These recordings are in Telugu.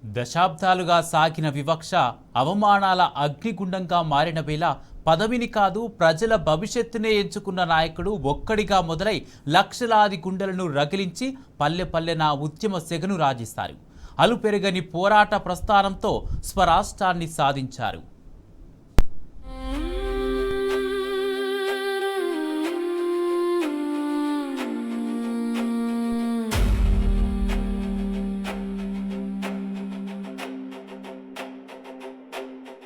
దశాబ్దాలుగా సాగిన వివక్ష అవమానాల అగ్నిగుండంగా మారిన వేళ పదవిని కాదు ప్రజల భవిష్యత్తునే ఎంచుకున్న నాయకుడు ఒక్కడిగా మొదలై లక్షలాది గుండెలను రగిలించి పల్లె పల్లెన ఉద్యమ సెగను రాజిస్తారు. అలుపెరగని పోరాట ప్రస్థానంతో స్వరాష్ట్రాన్ని సాధించారు.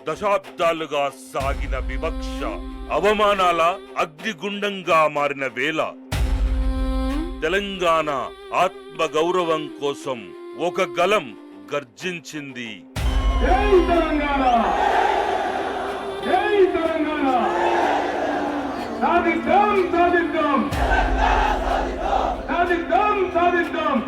దశాబ్దాలుగా సాగిన వివక్ష అవమానాల అగ్నిగుండంగా మారిన వేళ తెలంగాణ ఆత్మ గౌరవం కోసం ఒక గలం గర్జించింది. జై తెలంగాణ, జై తెలంగాణ, సాధిద్దాం సాధిద్దాం సాధిద్దాం సాధిద్దాం.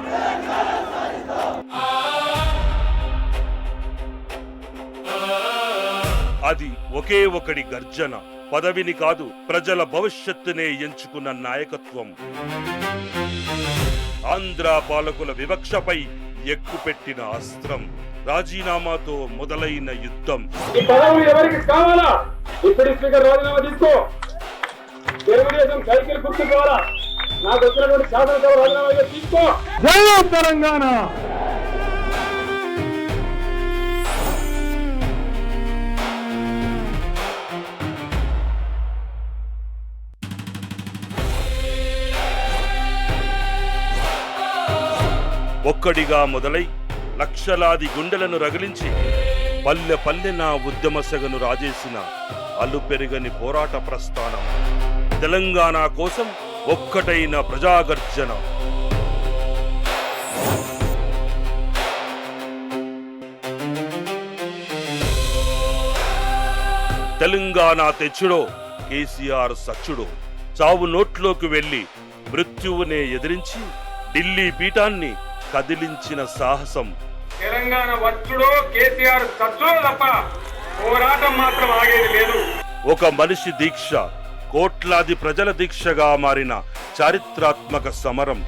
అది ఒకే ఒకడి గర్జన, పదవిని కాదు ప్రజల భవిష్యత్తునే ఎంచుకున్న నాయకత్వం. ఆంధ్ర పాలకుల వివక్షపై ఎక్కుపెట్టిన అస్త్రం, రాజీనామాతో మొదలైన యుద్ధం. ఈ పదవులు ఎవరికి కావాలా? డిప్యూటీ స్పీకర్ రాజీనామా తీసుకో. తెలుగుదేశం సైకిల్ గుర్తుకోవాలా? నాకు వచ్చినటువంటి శాసనసభ రాజీనామా తీసుకో. జై తెలంగాణ. ఒక్కడిగా మొదలై లక్షలాది గుండెలను రగిలించి పల్లె పల్లెన ఉద్యమ సెగను రాజేసిన అలుపెరగని పోరాట ప్రస్థానం. తెలంగాణ కోసం ఒక్కటైన ప్రజాగర్జన. తెలంగాణ తెచ్చుడో కేసీఆర్ సచ్చుడో. చావు నోట్లోకి వెళ్లి మృత్యువునే ఎదిరించి ఢిల్లీ పీఠాన్ని కదిలించిన సాహసం. తెలంగాణ వచ్చుడో కేసీఆర్ సచ్చుడో తప్ప పోరాటం మాత్రం ఆగేది లేదు. ఒక మనిషి దీక్ష కోట్లాది ప్రజల దీక్షగా మారిన చారిత్రాత్మక సమరం.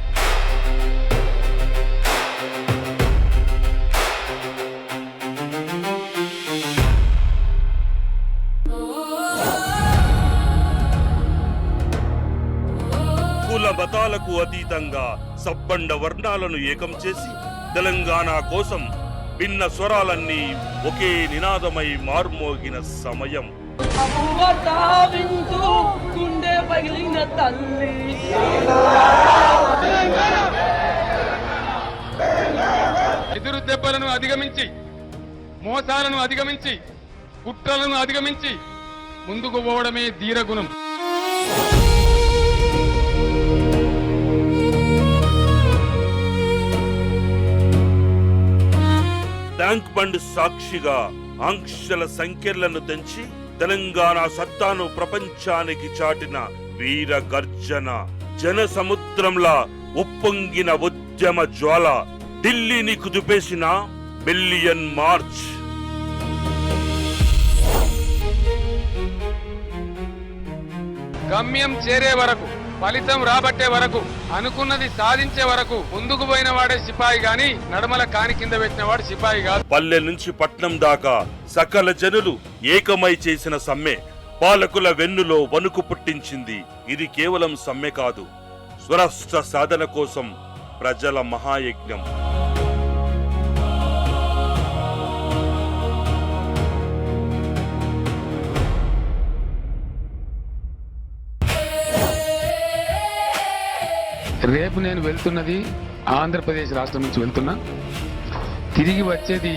కుల మతాలకు అతీతంగా సబ్బండ వర్ణాలను ఏకం చేసి తెలంగాణ కోసం భిన్న స్వరాలన్నీ ఒకే నినాదమై మార్మోగిన సమయం. ఎదురు దెబ్బలను అధిగమించి, మోసాలను అధిగమించి, కుట్రలను అధిగమించి ముందుకు పోవడమే ధీరగుణం. ట్యాంక్ బండ్ సాక్షిగా ఆంక్షల సంఖ్యలను తెంచి తెలంగాణ సత్తాను ప్రపంచానికి చాటిన వీర గర్జన. జన సముద్రంలా ఉప్పొంగిన ఉద్యమ జ్వాల. ఢిల్లీని కుదిపేసిన మిలియన్ మార్చ్. గమ్యం చేరే వరకు, ఫలితం రాబట్టే వరకు, అనుకున్నది సాధించే వరకు ముందుకు పోయిన వాడే సిపాయి గాని నడమల కాని కింద పెట్టిన వాడు సిపాయి కాదు. పల్లె నుంచి పట్నం దాకా సకల జనులు ఏకమై చేసిన సమ్మె పాలకుల వెన్నులో వణుకు పుట్టించింది. ఇది కేవలం సమ్మె కాదు, స్వరాష్ట్ర సాధన కోసం ప్రజల మహాయజ్ఞం. రేపు నేను వెళ్తున్నది ఆంధ్రప్రదేశ్ రాష్ట్రం నుంచి వెళ్తున్నా. తిరిగి వచ్చేది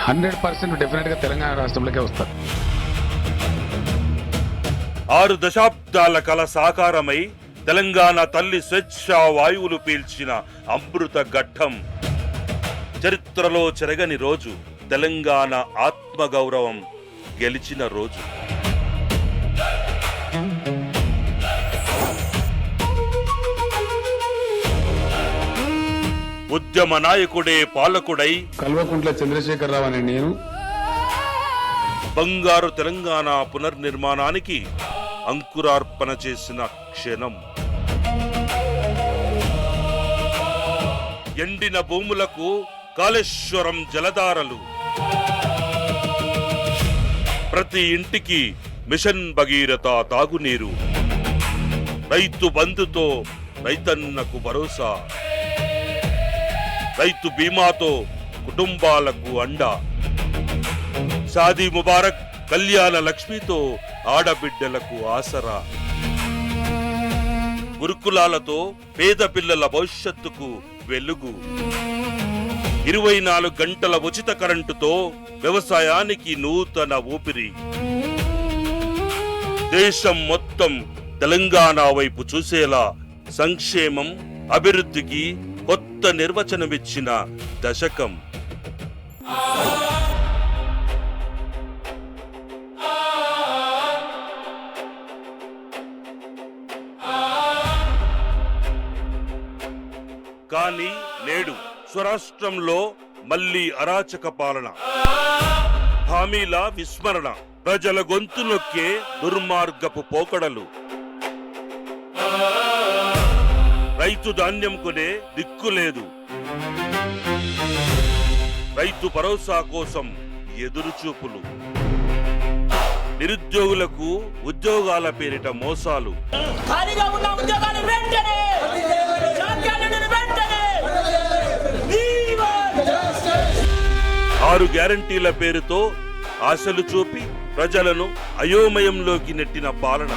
100% డెఫినెట్ గా తెలంగాణ రాష్ట్రంలోకే వస్తారు. 6 దశాబ్దాల కల సాకారమై తెలంగాణ తల్లి స్వేచ్ఛా వాయువులు పీల్చిన అమృత ఘట్టం. చరిత్రలో చెరగని రోజు, తెలంగాణ ఆత్మగౌరవం గెలిచిన రోజు. ఉద్యమ నాయకుడే పాలకుడై కల్వకుంట్ల చంద్రశేఖరరావు అనే నేను బంగారు తెలంగాణ పునర్నిర్మాణానికి అంకురార్పణ చేసిన క్షణం. ఎండిన భూములకు కాళేశ్వరం జలధారలు, ప్రతి ఇంటికి మిషన్ భగీరథ తాగునీరు, రైతు బంధుతో రైతన్నకు భరోసా, రైతు బీమాతో కుటుంబాలకు అండ, షాదీ ముబారక్ కళ్యాణ లక్ష్మితో ఆడబిడ్డలకు ఆసరా, గురుకులాలతో పేద పిల్లల భవిష్యత్తుకు వెలుగు, 24 గంటల ఉచిత కరెంటుతో వ్యవసాయానికి నూతన ఊపిరి. దేశం మొత్తం తెలంగాణ వైపు చూసేలా సంక్షేమం, అభివృద్ధికి కొత్త నిర్వచనమిచ్చిన దశకం. కానీ నేడు స్వరాష్ట్రంలో మళ్లీ అరాచక పాలన, హామీల విస్మరణ, ప్రజల గొంతు నొక్కే దుర్మార్గపు పోకడలు, రైతు ధాన్యం కొనే దిక్కు లేదు, రైతు భరోసా కోసం ఎదురుచూపులు, నిరుద్యోగులకు ఉద్యోగాల పేరిట మోసాలు, ఖాళీగా ఉన్న ఉద్యోగాలు వెంటనే ఆరు గ్యారంటీల పేరుతో ఆశలు చూపి ప్రజలను అయోమయంలోకి నెట్టిన పాలన,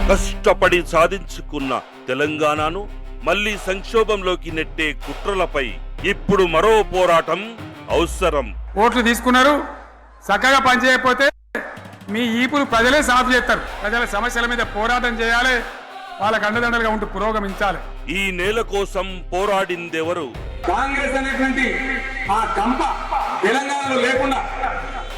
కష్టపడి సాధించుకున్న తెలంగాణను మళ్లీ సంక్షోభంలోకి నెట్టే కుట్రలపై ఇప్పుడు మరో పోరాటం అవసరం. ఓట్లు తీసుకున్నారు, చక్కగా పనిచేయకపోతే మీ ఈపులు ప్రజలే సాఫ్ చేస్తారు. ప్రజల సమస్యల మీద పోరాటం చేయాలి, వాళ్ళకు అండదండలుగా ఉంటూ పురోగమించాలి. ఈ నేల కోసం పోరాడిందెవరు? కాంగ్రెస్ అనేటువంటి ఆ కంప తెలంగాణలో లేకుండా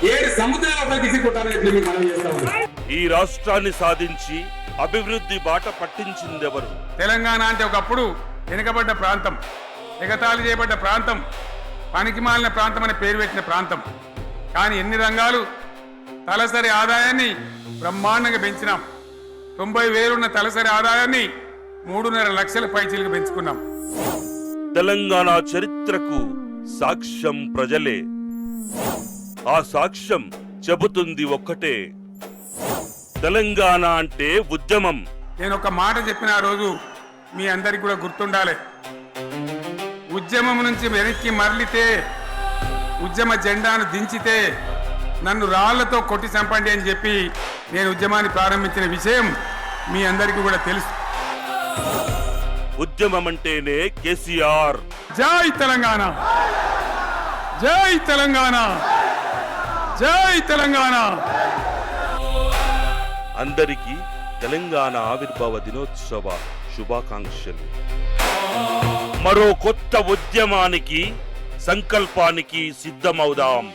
7 సముద్రాలపై తీసుకుంటారని మనం చేస్తాం. ఈ రాష్ట్రాన్ని సాధించి అభివృద్ధి బాట పట్టించిందెవరు? తెలంగాణ అంటే ఒకప్పుడు వెనుకబడ్డ ప్రాంతం, ఎగతాళి చేయబడ్డ ప్రాంతం, పనికి మాలిన ప్రాంతం అని పేరు పెట్టిన ప్రాంతం. కానీ ఎన్ని రంగాలు తలసరి ఆదాయాన్ని బ్రహ్మాండంగా పెంచినాం. 90,000 ఉన్న తలసరి ఆదాయాన్ని 3.5 లక్షల పైచీలకు పెంచుకున్నాం. తెలంగాణ చరిత్రకు సాక్ష్యం ప్రజలే. ఆ సాక్ష్యం చెబుతుంది ఒక్కటే, తెలంగాణ అంటే ఉద్యమం. నేను ఒక మాట చెప్పిన ఆ రోజు మీ అందరికి కూడా గుర్తుండాలి. ఉద్యమం నుంచి వెనక్కి మరలితే, ఉద్యమ జెండాను దించితే నన్ను రాళ్లతో కొట్టి చంపండి అని చెప్పి నేను ఉద్యమాన్ని ప్రారంభించిన విషయం మీ అందరికీ కూడా తెలుసు. ఉద్యమం అంటేనే కేసీఆర్. జై తెలంగాణ, జై తెలంగాణ, జై తెలంగాణ. అందరికీ తెలంగాణ ఆవిర్భావ దినోత్సవ శుభాకాంక్షలు. మరో కొత్త ఉద్యమానికి, సంకల్పానికి సిద్ధమవుదాం.